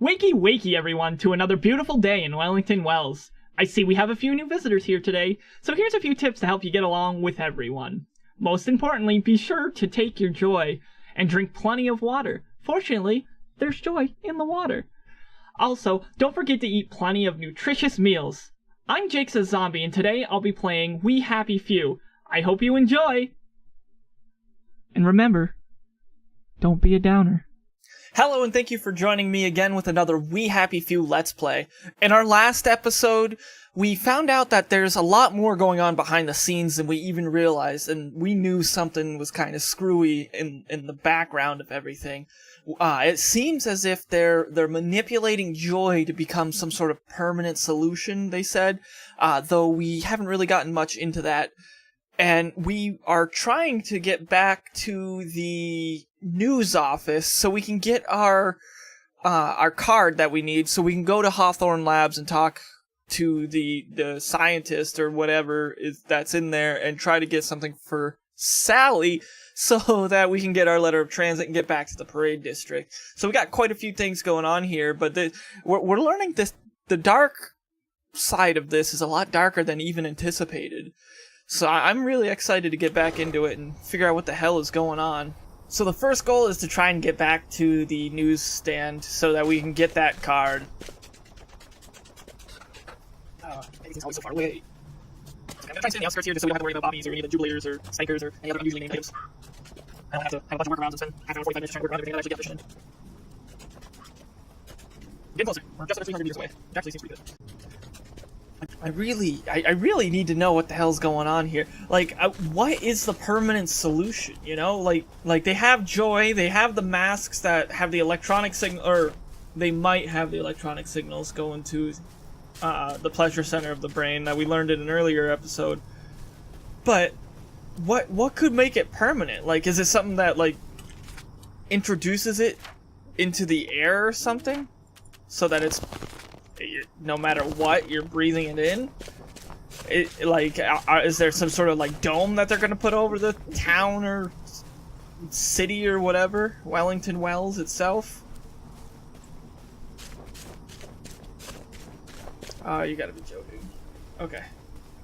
Wakey wakey everyone to another beautiful day in Wellington Wells. I see we have a few new visitors here today, so here's a few tips to help you get along with everyone. Most importantly, be sure to take your joy and drink plenty of water. Fortunately, there's joy in the water. Also, don't forget to eat plenty of nutritious meals. I'm Jakesazombie and today I'll be playing We Happy Few. I hope you enjoy! And remember, don't be a downer. Hello and thank you for joining me again with another We Happy Few Let's Play. In our last episode, we found out that there's a lot more going on behind the scenes than we even realized, and we knew something was kind of screwy in the background of everything. It seems as if they're manipulating joy to become some sort of permanent solution, they said, though we haven't really gotten much into that. And we are trying to get back to the news office so we can get our card that we need, so we can go to Hawthorne Labs and talk to the scientist or whatever that's in there and try to get something for Sally so that we can get our letter of transit and get back to the parade district. So we got quite a few things going on here, but we're learning this. The dark side of this is a lot darker than even anticipated. So I'm really excited to get back into it and figure out what the hell is going on. So the first goal is to try and get back to the newsstand so that we can get that card. Everything's always so far away. I'm gonna try and stay on the outskirts here just so we don't have to worry about bobbies or any of the jubilators or spankers or any other unusually named items. I don't have to have a bunch of workarounds and spend half an hour, 45 minutes trying to work around everything that I actually get efficient in. Getting closer. We're just under 300 meters away. It actually seems pretty good. I really need to know what the hell's going on here. Like, what is the permanent solution, you know? Like they have joy, they have the masks that have the electronic signal, or they might have the electronic signals going to the pleasure center of the brain that we learned in an earlier episode. But what could make it permanent? Like, is it something that, like, introduces it into the air or something? So that it's... no matter what, you're breathing it in. Is there some sort of like dome that they're gonna put over the town or city or whatever? Wellington Wells itself? Oh, you gotta be joking. Okay.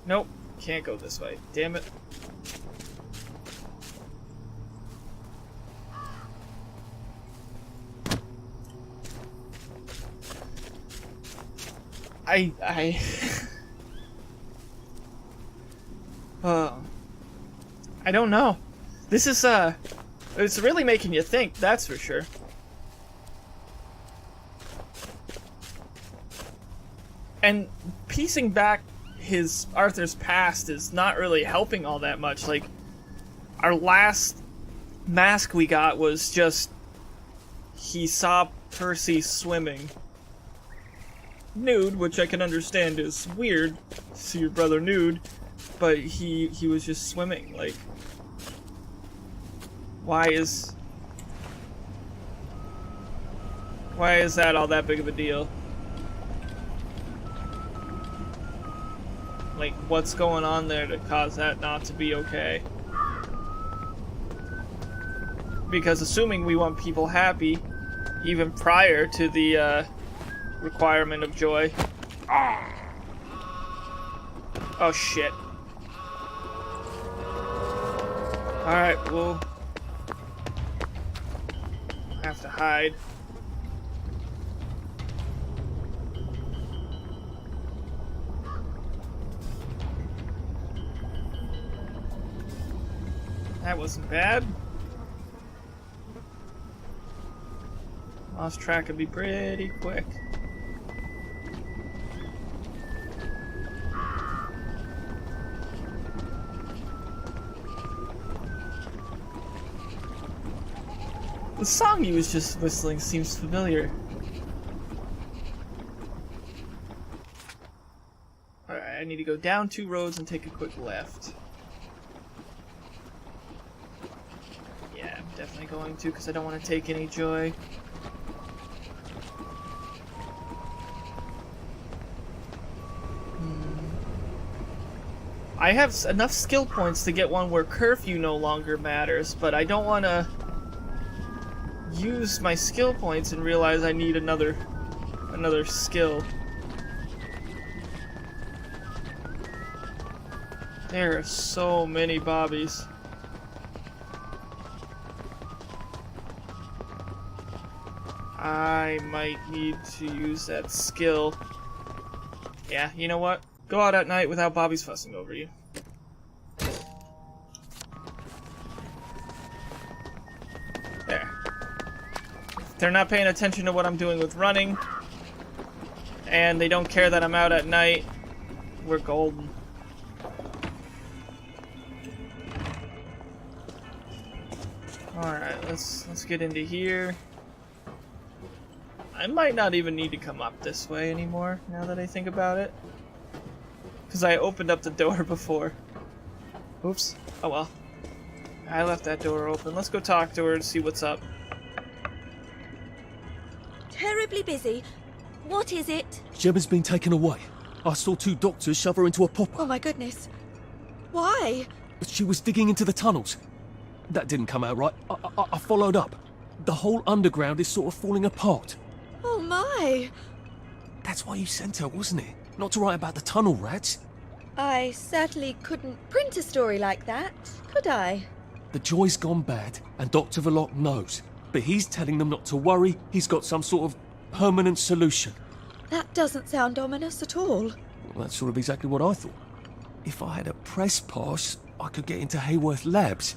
Nope. Can't go this way. Damn it. I don't know. This is, it's really making you think, that's for sure. And piecing back Arthur's past is not really helping all that much. Like, our last mask we got was just, he saw Percy swimming nude, which I can understand is weird to see your brother nude, but he was just swimming. Like, why is that all that big of a deal? Like, what's going on there to cause that not to be okay? Because assuming we want people happy, even prior to the requirement of joy. Oh shit. Alright, we'll have to hide. That wasn't bad. Lost track would be pretty quick. The song he was just whistling seems familiar. Alright, I need to go down 2 roads and take a quick left. Yeah, I'm definitely going to, because I don't want to take any joy. I have enough skill points to get one where curfew no longer matters, but I don't want to use my skill points and realize I need another another skill. There are so many bobbies. I might need to use that skill. Yeah, you know what? Go out at night without bobbies fussing over you. There. If they're not paying attention to what I'm doing with running, and they don't care that I'm out at night, we're golden. Alright, let's get into here. I might not even need to come up this way anymore, now that I think about it. Because I opened up the door before. Oops. Oh well. I left that door open. Let's go talk to her and see what's up. Terribly busy. What is it? Gemma's been taken away. I saw 2 doctors shove her into a popper. Oh my goodness. Why? She was digging into the tunnels. That didn't come out right. I followed up. The whole underground is sort of falling apart. Oh my. That's why you sent her, wasn't it? Not to write about the tunnel rats. I certainly couldn't print a story like that, could I? The joy's gone bad, and Dr. Verloc knows. But he's telling them not to worry. He's got some sort of permanent solution. That doesn't sound ominous at all. Well, that's sort of exactly what I thought. If I had a press pass, I could get into Hayworth Labs.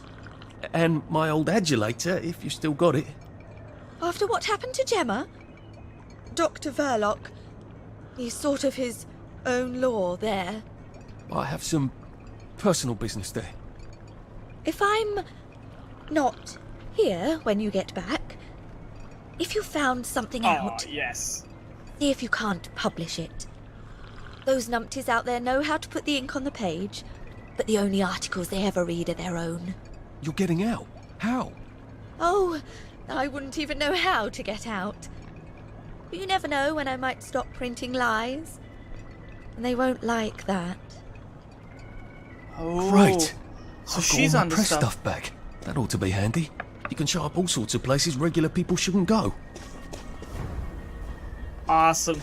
And my old adulator, if you still got it. After what happened to Gemma? Dr. Verloc, he's sort of his own law there. I have some personal business there. If I'm not here when you get back, if you found something out, Yes. see if you can't publish it. Those numpties out there know how to put the ink on the page, but the only articles they ever read are their own. You're getting out? How? Oh, I wouldn't even know how to get out. But you never know when I might stop printing lies. And they won't like that. Oh. Great. So I've she's got all on my the press stuff. back. That ought to be handy. You can show up all sorts of places regular people shouldn't go. Awesome.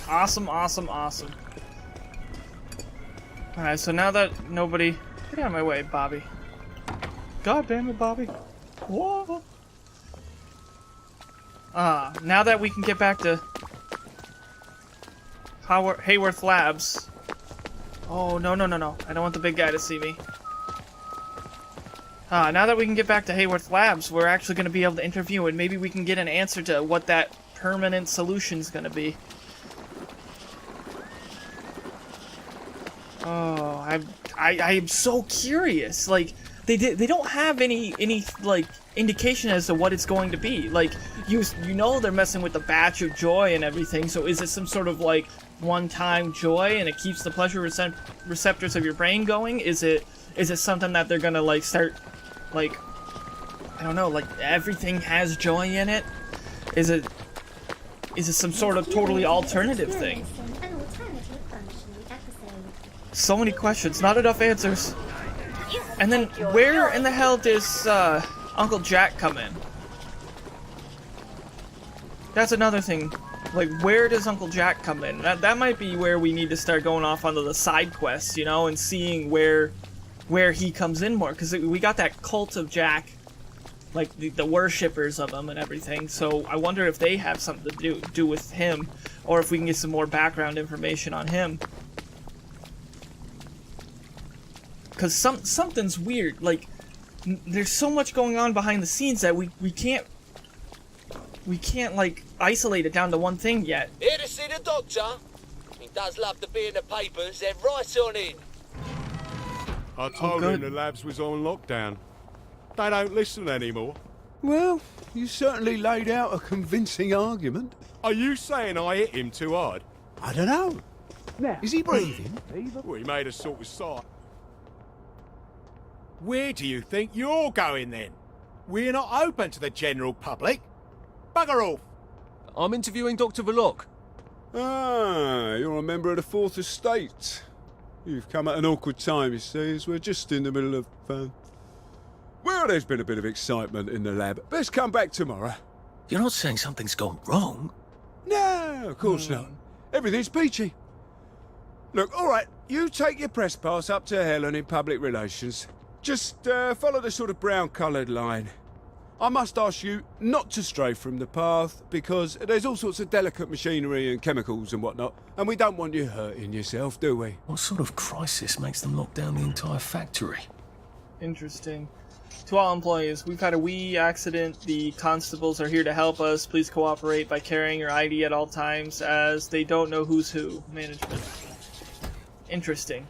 Awesome, awesome, awesome. Alright, so now that nobody... Get out of my way, Bobby. God damn it, Bobby. Whoa. Now that we can get back to Hayworth Labs. Oh, no, no, no, no. I don't want the big guy to see me. Now that we can get back to Hayworth Labs, we're actually going to be able to interview, and maybe we can get an answer to what that permanent solution's going to be. Oh, I am so curious. Like, they don't have any like indication as to what it's going to be. Like, you know they're messing with the batch of joy and everything. So is it some sort of like one-time joy and it keeps the pleasure receptors of your brain going? Is it something that they're gonna like start like, I don't know, like everything has joy in it? Is it some sort of totally alternative thing? So many questions, not enough answers. And then, where in the hell does Uncle Jack come in? That's another thing. Like, where does Uncle Jack come in? That might be where we need to start going off onto the side quests, you know, and seeing where he comes in more. Because we got that cult of Jack, like the worshippers of him and everything. So I wonder if they have something to do with him, or if we can get some more background information on him. Because something's weird. Like, there's so much going on behind the scenes that we can't like isolate it down to one thing yet. Here to see the doctor? He does love to be in the papers. They're right on in. I told him the labs was on lockdown. They don't listen anymore. Well, you certainly laid out a convincing argument. Are you saying I hit him too hard? I don't know. Is he breathing? Well, he made a sort of sigh. Where do you think you're going then? We're not open to the general public. Bugger off. I'm interviewing Dr. Verloc. Ah, you're a member of the Fourth Estate. You've come at an awkward time, you see, as we're just in the middle of, well, there's been a bit of excitement in the lab. Let's come back tomorrow. You're not saying something's gone wrong? No, of course not. Everything's peachy. Look, all right, you take your press pass up to Helen in public relations. Just follow the sort of brown-coloured line. I must ask you not to stray from the path, because there's all sorts of delicate machinery and chemicals and whatnot, and we don't want you hurting yourself, do we? What sort of crisis makes them lock down the entire factory? Interesting. To all employees, we've had a wee accident. The constables are here to help us. Please cooperate by carrying your ID at all times, as they don't know who's who. Management. Interesting.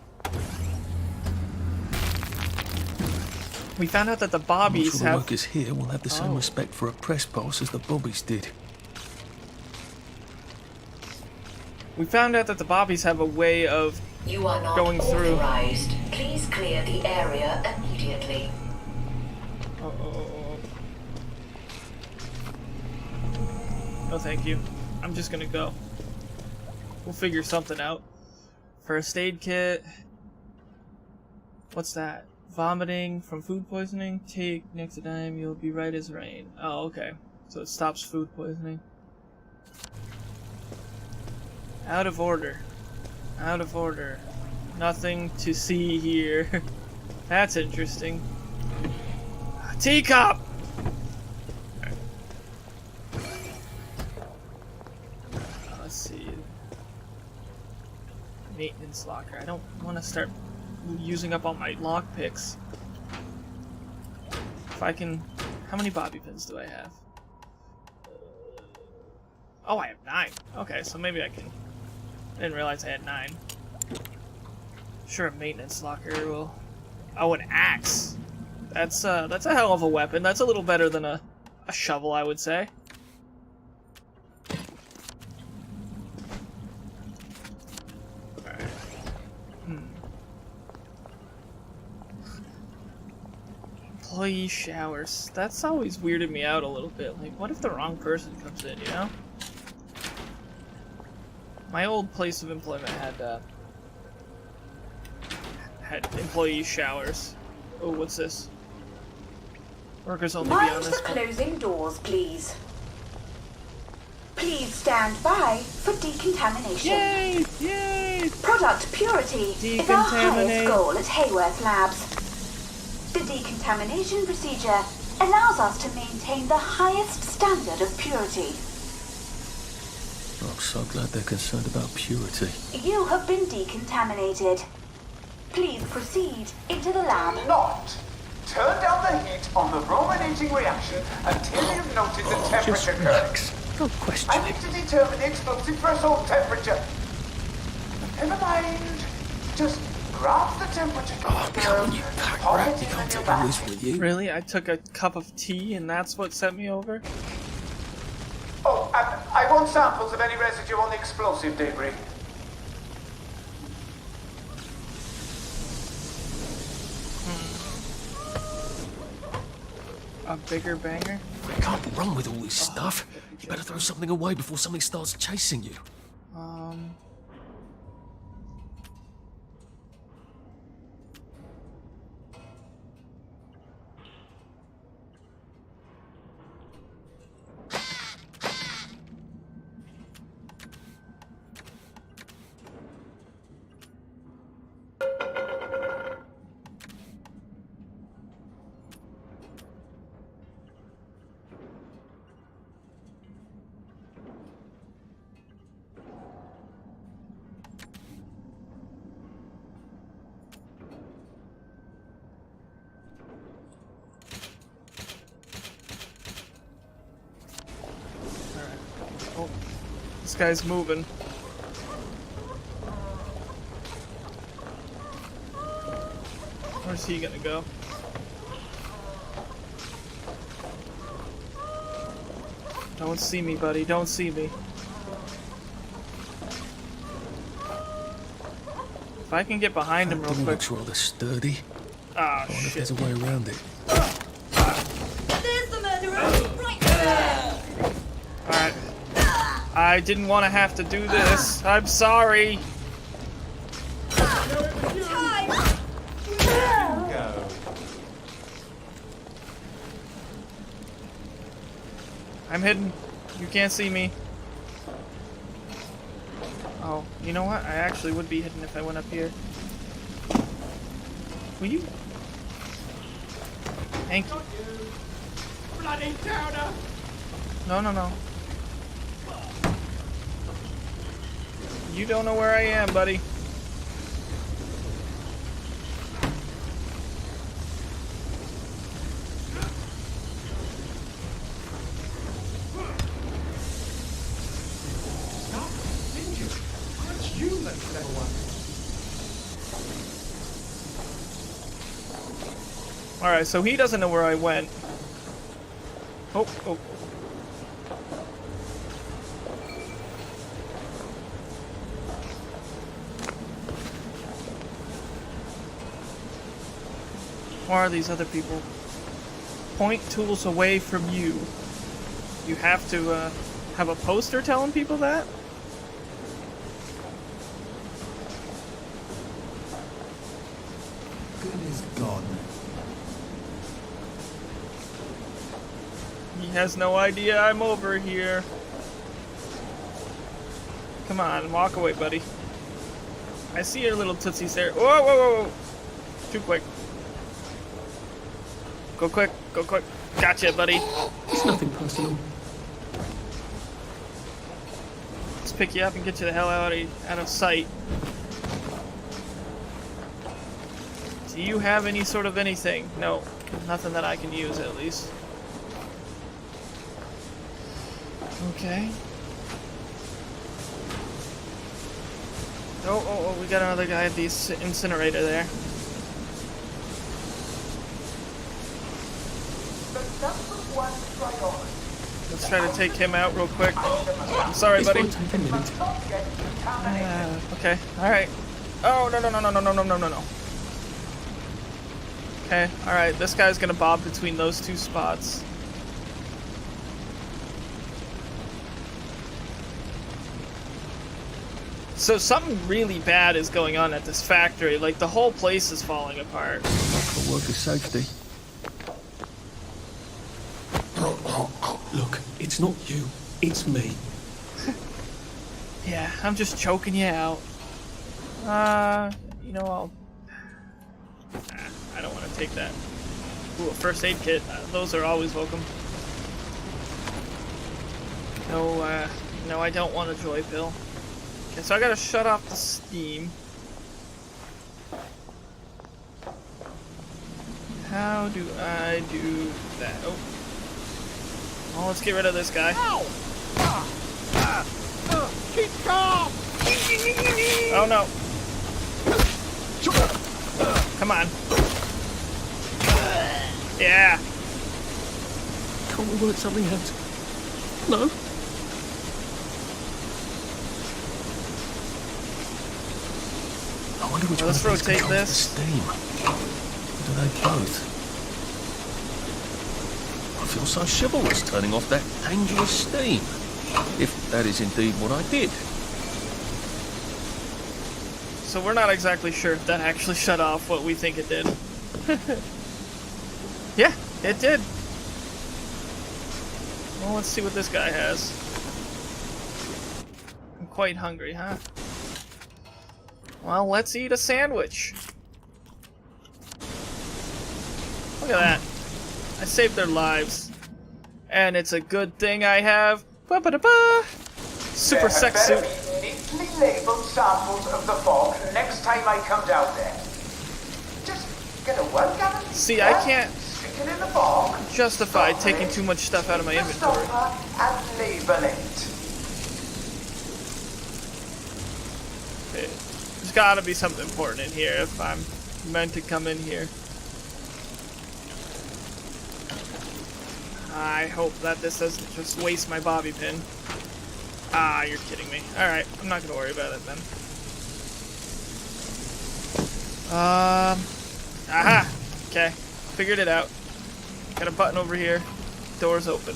We found out that the Bobbies the have... workers here will have the same respect for a press pass as the Bobbies did. We found out that the Bobbies have a way of You are not going through. authorized. Please clear the area immediately. No, thank you. I'm just gonna go. We'll figure something out. First aid kit. What's that? Vomiting from food poisoning? Take Jakesazombie, you'll be right as rain. Oh, okay. So it stops food poisoning. Out of order. Out of order. Nothing to see here. That's interesting. Teacup! Let's see. Maintenance locker. I don't want to start using up all my lockpicks. If I can... How many bobby pins do I have? Oh, I have 9. Okay, so maybe I can... I didn't realize I had 9. Sure, a maintenance locker will... Oh, an axe! That's a hell of a weapon. That's a little better than a shovel, I would say. Alright. Employee showers. That's always weirded me out a little bit. Like, what if the wrong person comes in, you know? My old place of employment had employee showers. Oh, what's this? Workers only be on Mind this the one. closing doors, please. Please stand by for decontamination. Yay! Yay! Product purity is our Decontaminate. highest goal at Hayworth Labs. The decontamination procedure allows us to maintain the highest standard of purity. I'm so glad they're concerned about purity. You have been decontaminated. Please proceed into the lab. Not turn down the heat on the Roman-heating reaction until you've noted the temperature Just curve. relax. Don't question I it. need to determine the explosive threshold temperature. Never mind. Just graph the temperature Oh, come on, you pack rat. You can't take all this with you. Really? I took a cup of tea and that's what sent me over? Oh, and I want samples of any residue on the explosive debris. A bigger banger? You can't run with all this stuff. You better throw something away before something starts chasing you. Oh, this guy's moving. Where's he gonna go? Don't see me, buddy. Don't see me. If I can get behind him real Thing quick. looks rather sturdy. Ah, I wonder if shit. there's a way around it. There's the murderer! Right there! Alright. I didn't want to have to do this. I'm sorry. Time! I'm hidden. You can't see me. Oh, you know what? I actually would be hidden if I went up here. Will you? Thank you. Bloody downer! No. You don't know where I am, buddy. Alright, so he doesn't know where I went. Oh. Where are these other people? Point tools away from you. You have to have a poster telling people that? Goodness God. He has no idea I'm over here. Come on, walk away, buddy. I see your little tootsies there. Whoa. Too quick. Go quick. Gotcha, buddy. It's nothing personal. Let's pick you up and get you the hell out of sight. Do you have any sort of anything? No. Nothing that I can use, at least. Okay. Oh, we got another guy at the incinerator there. Let's try to take him out real quick. I'm sorry, buddy. Okay, alright. Oh, no. Okay, alright, this guy's gonna bob between those two spots. So something really bad is going on at this factory. Like, the whole place is falling apart. For worker safety. Look, it's not you, it's me. Yeah, I'm just choking you out. You know, I don't want to take that. Ooh, a first aid kit. Those are always welcome. No, I don't want a joy pill. Okay, so I gotta shut off the steam. How do I do that? Oh. Well, let's get rid of this guy. Keep calm! Oh no. Come on. Yeah. Can't we work something out? No? I wonder which Let's one of these rotate controls this. the steam. Or do they both? I feel so chivalrous turning off that dangerous steam. If that is indeed what I did. So we're not exactly sure if that actually shut off what we think it did. Yeah, it did. Well, let's see what this guy has. I'm quite hungry, huh? Well, let's eat a sandwich. Look at that. I saved their lives. And it's a good thing I have... Ba-ba-da-ba! Super sex suit. Neatly labeled samples of the fog next time I come down there. Just get a 1 gallon. See, I can't Stick it in the fog. justify taking too much stuff out of my inventory. And label it. There's gotta be something important in here if I'm meant to come in here. I hope that this doesn't just waste my bobby pin. Ah, you're kidding me. Alright, I'm not gonna worry about it then. Aha! Okay, figured it out. Got a button over here. Door's open.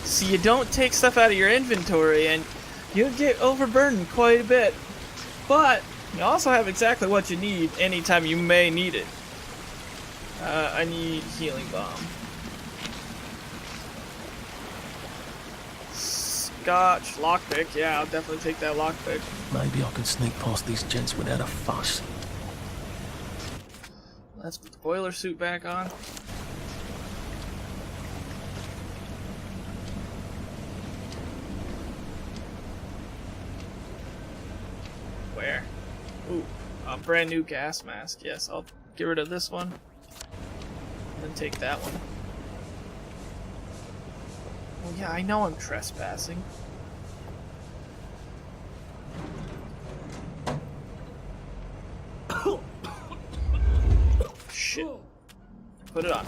See, you don't take stuff out of your inventory and you'll get overburdened quite a bit. But you also have exactly what you need anytime you may need it. I need healing bomb. Scotch, lockpick. Yeah, I'll definitely take that lockpick. Maybe I can sneak past these gents without a fuss. Let's put the boiler suit back on. Where? Ooh, a brand new gas mask. Yes, I'll get rid of this one. And then take that one. Oh yeah, I know I'm trespassing. Shit. Put it on.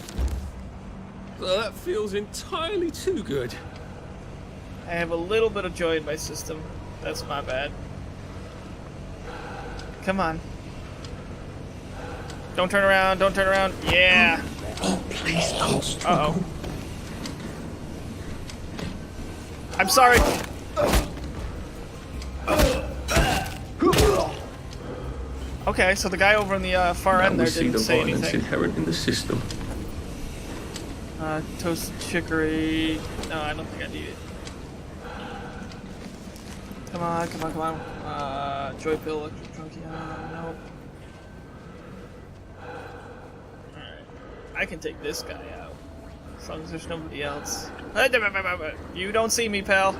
Well, that feels entirely too good. I have a little bit of joy in my system. That's my bad. Come on. Don't turn around, don't turn around. Yeah. Oh, please don't. Uh-oh. I'm sorry. Okay, so the guy over on the far end there didn't say anything. Inherent in the system. Toasted chicory. No, I don't think I need it. Come on, come on, come on. Joy pill, electric junkie. Nope. Alright. I can take this guy out. As long as there's nobody else. You don't see me, pal.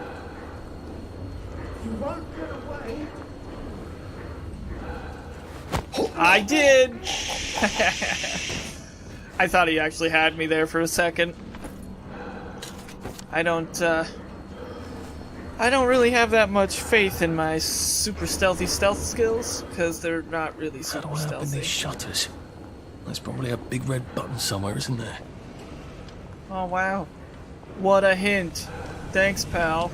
You won't get away. I did! I thought he actually had me there for a second. I don't really have that much faith in my super stealth skills, because they're not really super How do I open stealthy. these shutters? There's probably a big red button somewhere, isn't there? Oh wow. What a hint. Thanks, pal.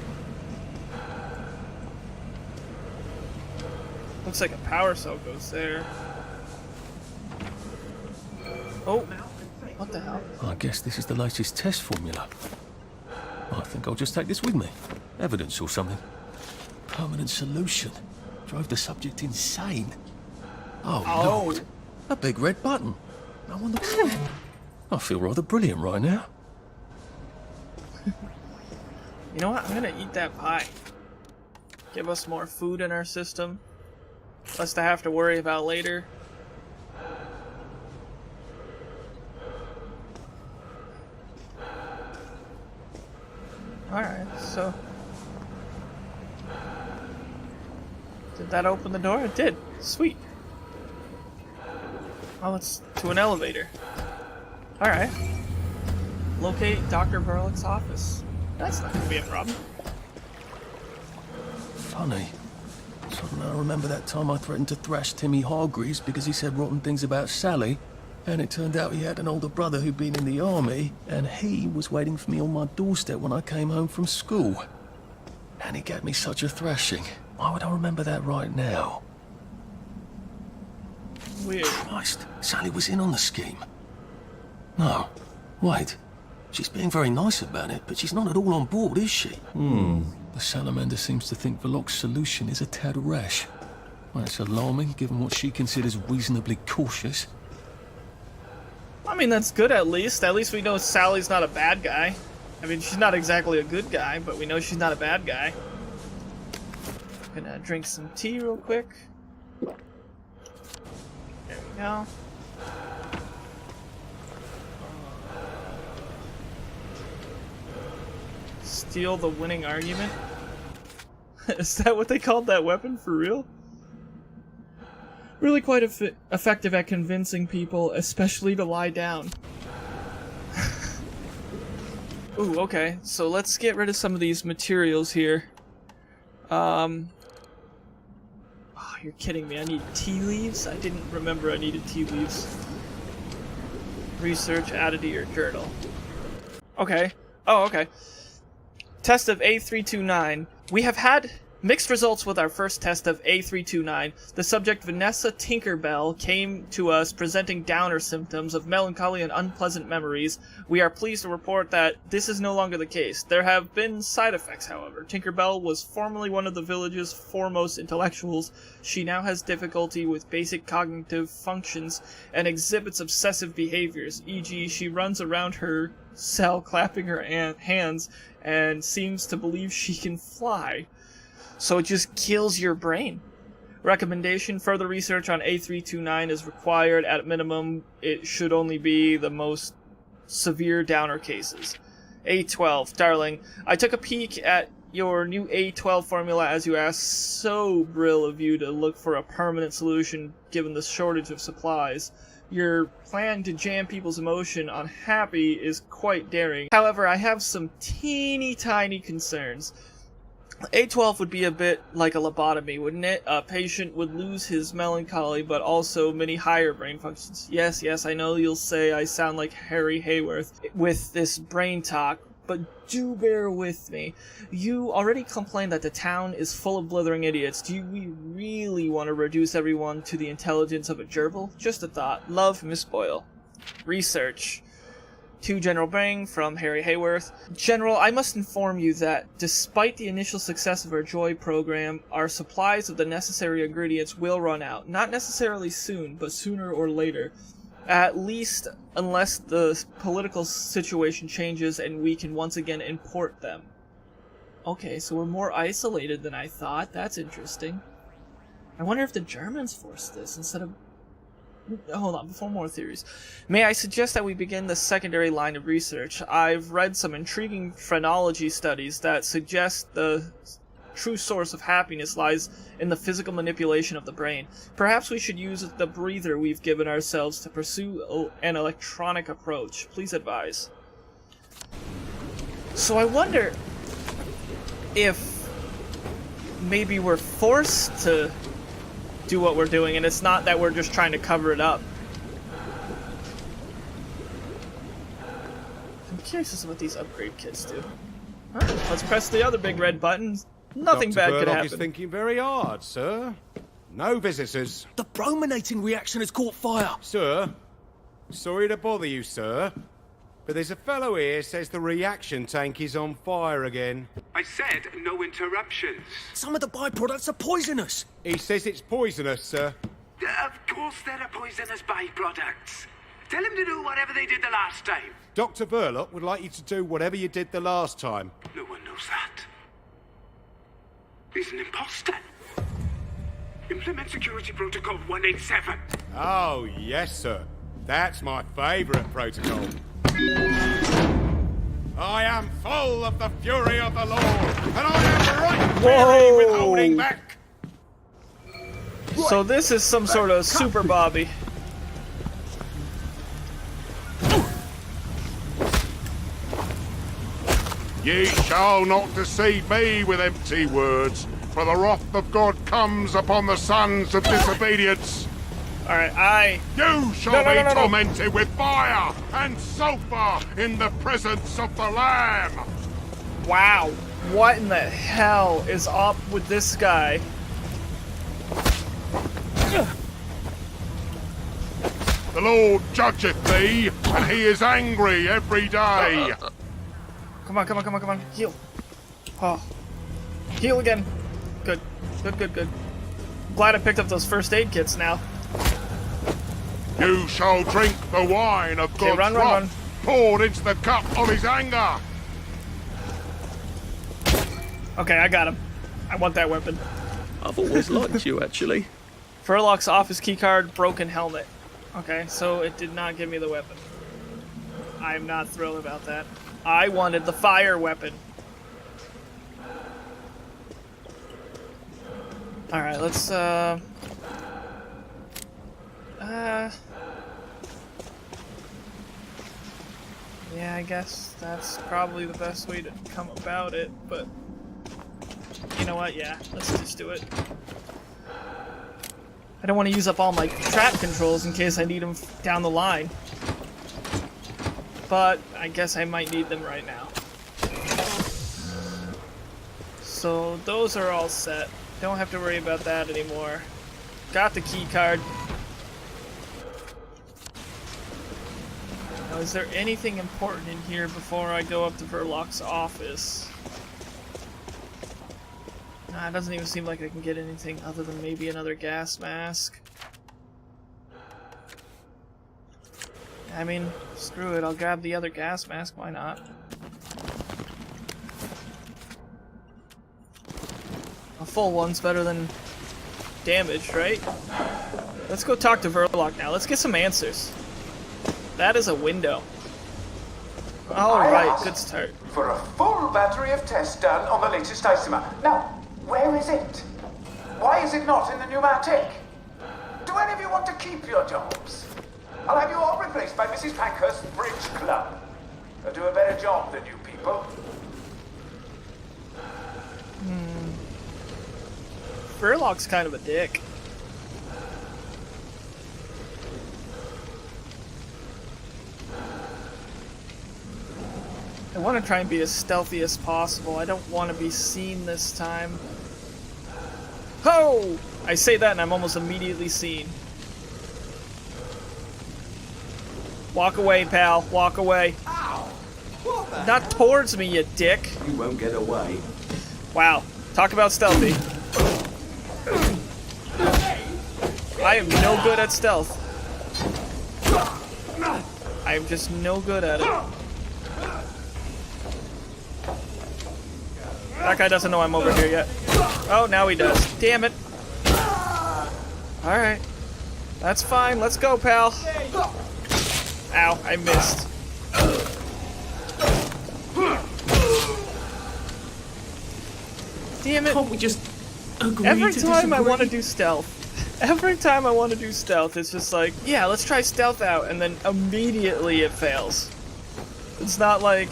Looks like a power cell goes there. Oh, what the hell? I guess this is the latest test formula. I think I'll just take this with me. Evidence or something. Permanent solution. Drove the subject insane. Oh, Lord. A big red button. No one looks... I feel rather brilliant right now. You know what? I'm gonna eat that pie. Give us more food in our system. Less to have to worry about later. Alright, so... Did that open the door? It did. Sweet. Oh, it's to an elevator. Alright. Locate Dr. Verlick's office. That's not gonna be a problem. Funny. Suddenly I remember that time I threatened to thrash Timmy Hargreaves because he said rotten things about Sally, and it turned out he had an older brother who'd been in the army, and he was waiting for me on my doorstep when I came home from school. And he gave me such a thrashing. Why would I remember that right now? Weird. Christ, Sally was in on the scheme. No, wait. She's being very nice about it, but she's not at all on board, is she? The salamander seems to think Verlock's solution is a tad rash. Well, that's alarming, given what she considers reasonably cautious. I mean, that's good at least. At least we know Sally's not a bad guy. I mean, she's not exactly a good guy, but we know she's not a bad guy. Gonna drink some tea real quick. There we go. Steal the winning argument? Is that what they called that weapon for real? Really quite effective at convincing people, especially to lie down. Ooh, okay. So let's get rid of some of these materials here. Oh, you're kidding me. I need tea leaves? I didn't remember I needed tea leaves. Research added to your journal. Okay. Oh, okay. Test of A329. We have had Mixed results with our first test of A329. The subject Vanessa Tinkerbell came to us presenting downer symptoms of melancholy and unpleasant memories. We are pleased to report that this is no longer the case. There have been side effects, however. Tinkerbell was formerly one of the village's foremost intellectuals. She now has difficulty with basic cognitive functions and exhibits obsessive behaviors, e.g. she runs around her cell clapping her hands and seems to believe she can fly. So it just kills your brain. Recommendation: further research on A329 is required. At minimum, it should only be the most severe downer cases. A12, darling, I took a peek at your new A12 formula as you asked. So brill of you to look for a permanent solution given the shortage of supplies. Your plan to jam people's emotion on happy is quite daring. However, I have some teeny tiny concerns. A12 would be a bit like a lobotomy, wouldn't it? A patient would lose his melancholy, but also many higher brain functions. Yes, I know you'll say I sound like Harry Hayworth with this brain talk, but do bear with me. You already complained that the town is full of blithering idiots. Do we really want to reduce everyone to the intelligence of a gerbil? Just a thought. Love, Miss Boyle. Research. To General Bang from Harry Hayworth. General, I must inform you that, despite the initial success of our Joy program, our supplies of the necessary ingredients will run out. Not necessarily soon, but sooner or later. At least unless the political situation changes and we can once again import them. Okay, so we're more isolated than I thought. That's interesting. I wonder if the Germans forced this instead of... Hold on, before more theories. May I suggest that we begin the secondary line of research? I've read some intriguing phrenology studies that suggest the true source of happiness lies in the physical manipulation of the brain. Perhaps we should use the breather we've given ourselves to pursue an electronic approach. Please advise. So I wonder if maybe we're forced to do what we're doing, and it's not that we're just trying to cover it up. I'm curious as to what these upgrade kits do. Alright, let's press the other big red button. Nothing bad could happen. Dr. Verloc is thinking very hard, sir. No visitors. The brominating reaction has caught fire. Sir, sorry to bother you, sir, but there's a fellow here says the reaction tank is on fire again. I said no interruptions. Some of the byproducts are poisonous. He says it's poisonous, sir. Of course there are poisonous byproducts. Tell him to do whatever they did the last time. Dr. Verloc would like you to do whatever you did the last time. No one knows that. He's an imposter. Implement Security Protocol 187. Oh, yes, sir. That's my favourite protocol. I am full of the fury of the Lord, and I am right weary with holding back. So this is some sort of Super Bobby. Ye shall not deceive me with empty words, for the wrath of God comes upon the sons of disobedience. Alright, You shall be tormented with fire and sulfur in the presence of the Lamb. Wow. What in the hell is up with this guy? The Lord judgeth thee, and he is angry every day. Come on. Heal. Oh. Heal again. Good. Glad I picked up those first aid kits now. You shall drink the wine of God's run. wrath, poured into the cup of his anger. Okay, I got him. I want that weapon. I've always liked you, actually. Verloc's office keycard, broken helmet. Okay, so it did not give me the weapon. I am not thrilled about that. I wanted the fire weapon. Alright, let's, yeah, I guess that's probably the best way to come about it, but you know what? Yeah, let's just do it. I don't want to use up all my trap controls in case I need them down the line. But I guess I might need them right now. So those are all set. Don't have to worry about that anymore. Got the key card. Now, is there anything important in here before I go up to Verloc's office? Nah, it doesn't even seem like I can get anything other than maybe another gas mask. I mean, screw it, I'll grab the other gas mask, why not? A full one's better than damaged, right? Let's go talk to Verloc now, let's get some answers. That is a window. Alright, good start. For a full battery of tests done on the latest isomer. Now, where is it? Why is it not in the pneumatic? Do any of you want to keep your jobs? I'll have you all replaced by Mrs. Pankhurst's Bridge Club. They'll do a better job than you people. Verloc's kind of a dick. I want to try and be as stealthy as possible. I don't want to be seen this time. Ho! I say that and I'm almost immediately seen. Walk away, pal. Walk away. Ow! Not towards me, you dick. You won't get away. Wow. Talk about stealthy. I am no good at stealth. I am just no good at it. That guy doesn't know I'm over here yet. Oh, now he does. Damn it. Alright. That's fine. Let's go, pal. Ow, I missed. Damn it. Can't we just agree Every to time I disagree? want to do stealth. Every time I want to do stealth, it's just like, yeah, let's try stealth out, and then immediately it fails. It's not like,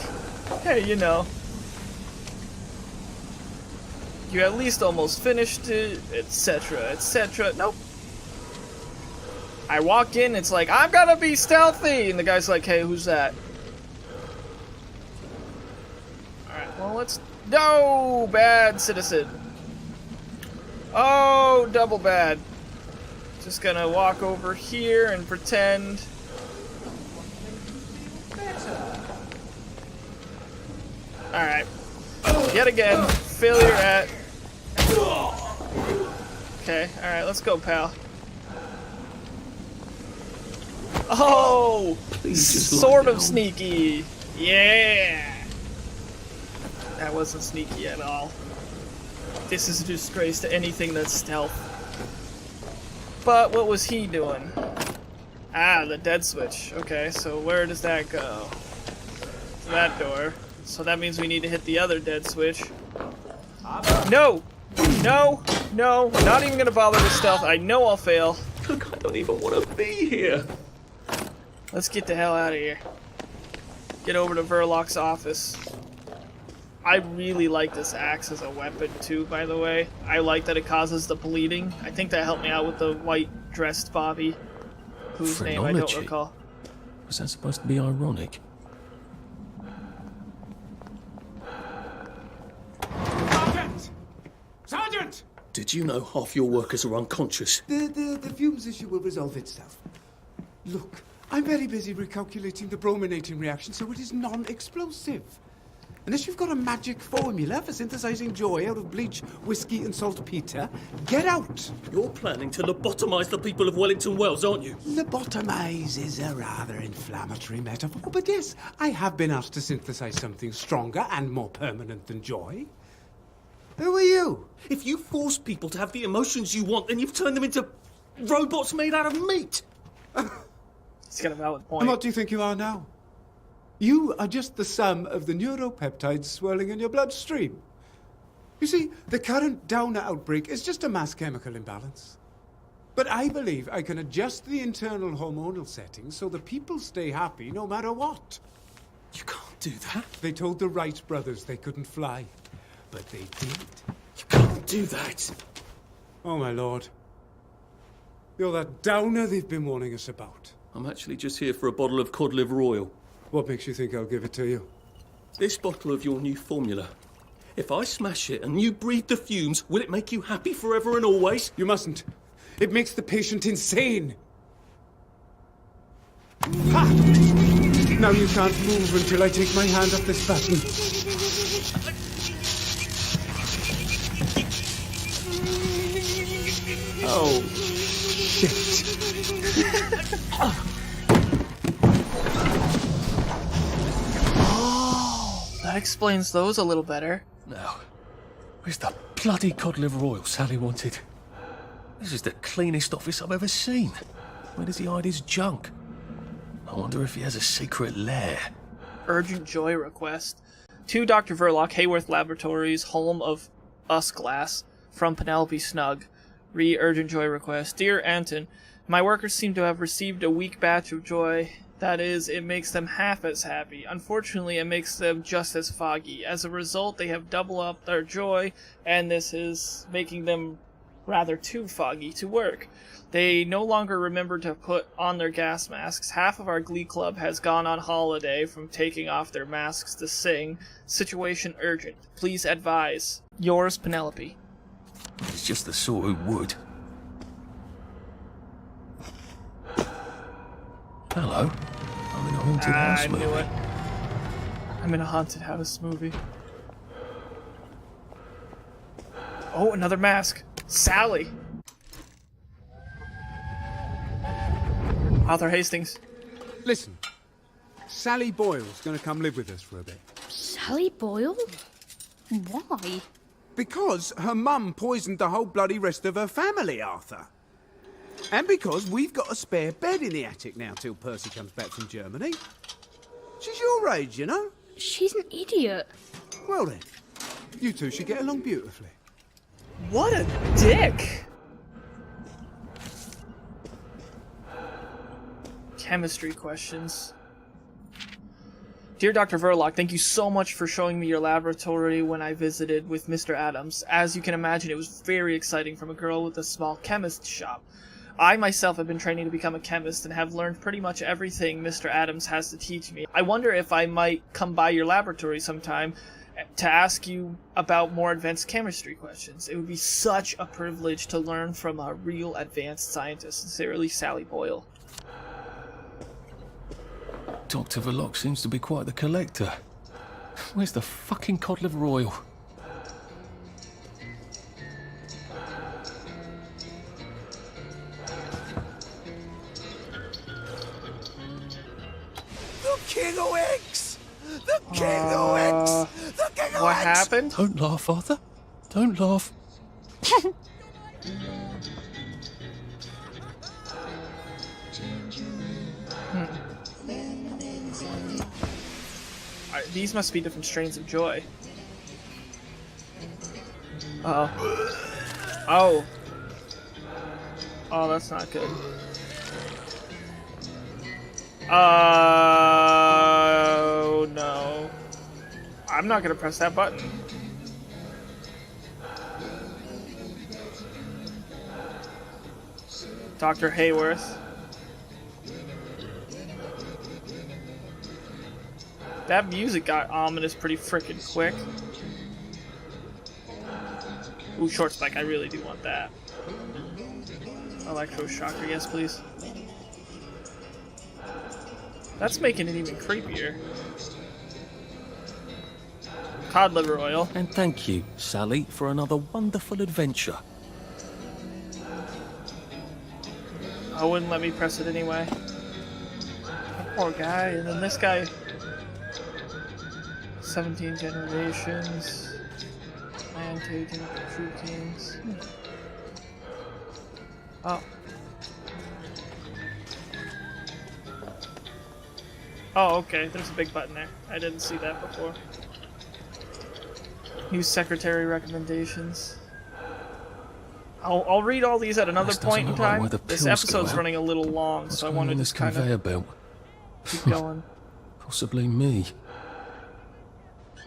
hey, you know, you at least almost finished it, etc., etc. Nope. I walk in, it's like, I'm gonna be stealthy! And the guy's like, hey, who's that? Alright, well, let's... No! Bad citizen. Oh, double bad. Just gonna walk over here and pretend... Alright. Yet again, failure at... Okay, alright, let's go, pal. Oh! Sort of sneaky! Yeah! That wasn't sneaky at all. This is a disgrace to anything that's stealth. But what was he doing? Ah, the dead switch. Okay, so where does that go? To that door. So that means we need to hit the other dead switch. No! No! No! Not even gonna bother with stealth. I know I'll fail. Look, I don't even want to be here. Let's get the hell out of here. Get over to Verloc's office. I really like this axe as a weapon too, by the way. I like that it causes the bleeding. I think that helped me out with the white-dressed Bobby, whose name I don't recall. Was that supposed to be ironic? Sergeant! Sergeant! Did you know half your workers are unconscious? The fumes issue will resolve itself. Look, I'm very busy recalculating the brominating reaction so it is non-explosive. Unless you've got a magic formula for synthesizing joy out of bleach, whiskey, and saltpeter, get out! You're planning to lobotomize the people of Wellington Wells, aren't you? Lobotomize is a rather inflammatory metaphor, but yes, I have been asked to synthesize something stronger and more permanent than joy. Who are you? If you force people to have the emotions you want, then you've turned them into robots made out of meat. He's got a valid point. And what do you think you are now? You are just the sum of the neuropeptides swirling in your bloodstream. You see, the current Downer outbreak is just a mass chemical imbalance. But I believe I can adjust the internal hormonal settings so the people stay happy no matter what. You can't do that. They told the Wright brothers they couldn't fly, but they did. You can't do that. Oh, my lord. You're that Downer they've been warning us about. I'm actually just here for a bottle of cod liver oil. What makes you think I'll give it to you? This bottle of your new formula. If I smash it and you breathe the fumes, will it make you happy forever and always? You mustn't. It makes the patient insane. Ha! Now you can't move until I take my hand off this button. Oh, shit. That explains those a little better. Now, where's the bloody cod liver oil Sally wanted? This is the cleanest office I've ever seen. Where does he hide his junk? I wonder if he has a secret lair. Urgent joy request. To Dr. Verloc, Hayworth Laboratories, home of Us Glass, from Penelope Snug. Urgent joy request. Dear Anton, my workers seem to have received a weak batch of joy. That is, it makes them half as happy. Unfortunately, it makes them just as foggy. As a result, they have doubled up their joy, and this is making them rather too foggy to work. They no longer remember to put on their gas masks. Half of our glee club has gone on holiday from taking off their masks to sing. Situation urgent. Please advise. Yours, Penelope. He's just the sort who would. Hello. I'm in a haunted house movie. I knew it. I'm in a haunted house movie. Oh, another mask. Sally. Arthur Hastings. Listen, Sally Boyle's gonna come live with us for a bit. Sally Boyle? Why? Because her mum poisoned the whole bloody rest of her family, Arthur. And because we've got a spare bed in the attic now till Percy comes back from Germany. She's your age, you know? She's an idiot. Well then, you two should get along beautifully. What a dick! Chemistry questions. Dear Dr. Verloc, thank you so much for showing me your laboratory when I visited with Mr. Adams. As you can imagine, it was very exciting from a girl with a small chemist shop. I myself have been training to become a chemist and have learned pretty much everything Mr. Adams has to teach me. I wonder if I might come by your laboratory sometime to ask you about more advanced chemistry questions. It would be such a privilege to learn from a real advanced scientist. Sincerely, Sally Boyle. Dr. Verloc seems to be quite the collector. Where's the fucking cod liver oil? The King of Eggs! The King of Eggs! The King of What Eggs! happened? Don't laugh, Arthur. Don't laugh. These must be different strains of joy. Uh-oh. Oh. Oh, that's not good. Oh, no. I'm not gonna press that button. Dr. Hayworth. That music got ominous pretty freaking quick. Ooh, short spike, I really do want that. Electroshocker, yes please. That's making it even creepier. Cod liver oil. And thank you, Sally, for another wonderful adventure. I wouldn't let me press it anyway. Poor guy, and then this guy. 17 generations. Antagen, True Kings. Oh. Oh, okay. There's a big button there. I didn't see that before. New secretary recommendations. I'll read all these at another point in time. This episode's running a little long, so I wanted to just kind of keep going. Possibly me.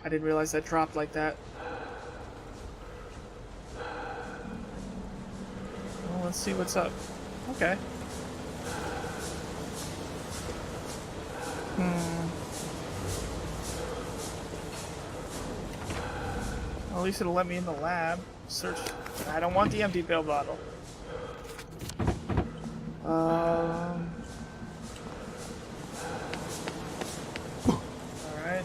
I didn't realize that dropped like that. Well, let's see what's up. Okay. At least it'll let me in the lab. Search. I don't want the empty pill bottle. Alright,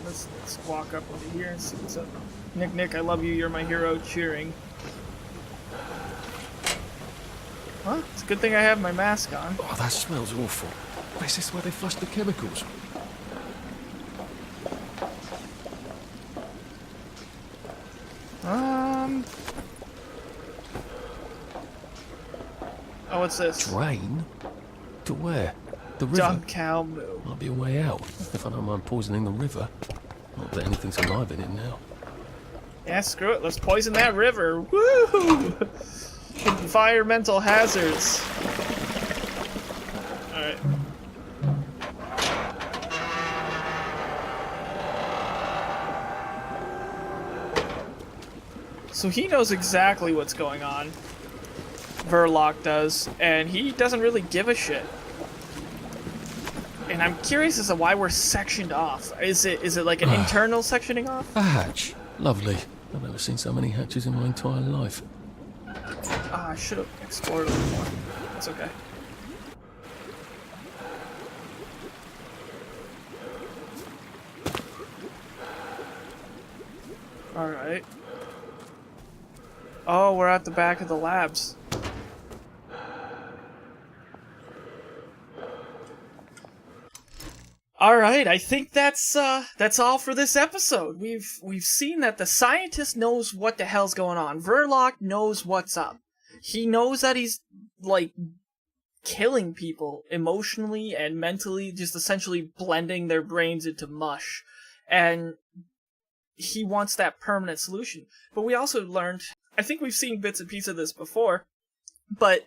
let's walk up over here and see what's up. Nick, I love you. You're my hero. Cheering. Well, it's a good thing I have my mask on. Oh, that smells awful. Is this where they flushed the chemicals? Oh, what's this? Drain? To where? The river? Dumb cow moo. Might be a way out, if I don't mind poisoning the river. Not that anything's alive in it now. Yeah, screw it. Let's poison that river. Woo! Environmental hazards. Alright. So he knows exactly what's going on. Verloc does, and he doesn't really give a shit. And I'm curious as to why we're sectioned off. Is it like an internal sectioning off? A hatch. Lovely. I've never seen so many hatches in my entire life. Ah, I should have explored a little more. That's okay. Alright. Oh, we're at the back of the labs. Alright, I think that's all for this episode. We've seen that the scientist knows what the hell's going on. Verloc knows what's up. He knows that he's, like, killing people emotionally and mentally, just essentially blending their brains into mush. And he wants that permanent solution. But we also learned, I think we've seen bits and pieces of this before, but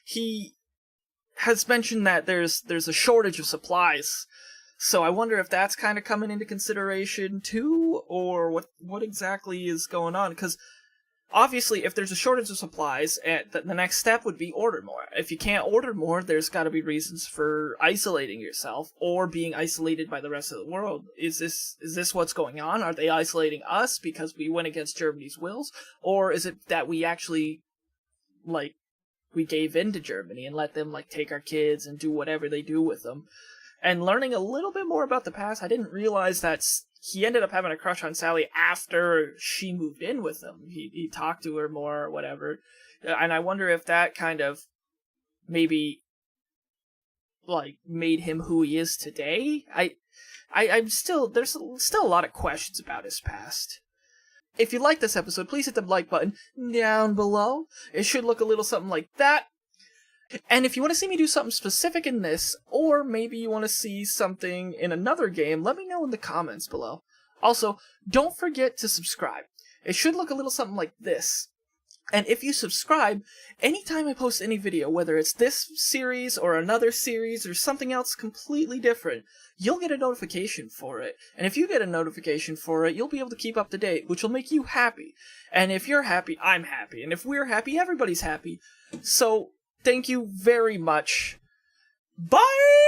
he has mentioned that there's a shortage of supplies. So I wonder if that's kind of coming into consideration too, or what exactly is going on. Because obviously, if there's a shortage of supplies, the next step would be order more. If you can't order more, there's got to be reasons for isolating yourself or being isolated by the rest of the world. Is this what's going on? Are they isolating us because we went against Germany's wills, or is it that we actually, like, we gave in to Germany and let them, like, take our kids and do whatever they do with them? And learning a little bit more about the past, I didn't realize that he ended up having a crush on Sally after she moved in with him. He talked to her more or whatever. And I wonder if that kind of maybe, like, made him who he is today. I'm still, there's still a lot of questions about his past. If you like this episode, please hit the like button down below. It should look a little something like that. And if you want to see me do something specific in this, or maybe you want to see something in another game, let me know in the comments below. Also, don't forget to subscribe. It should look a little something like this. And if you subscribe, anytime I post any video, whether it's this series or another series or something else completely different, you'll get a notification for it. And if you get a notification for it, you'll be able to keep up to date, which will make you happy. And if you're happy, I'm happy. And if we're happy, everybody's happy. So, thank you very much. Bye!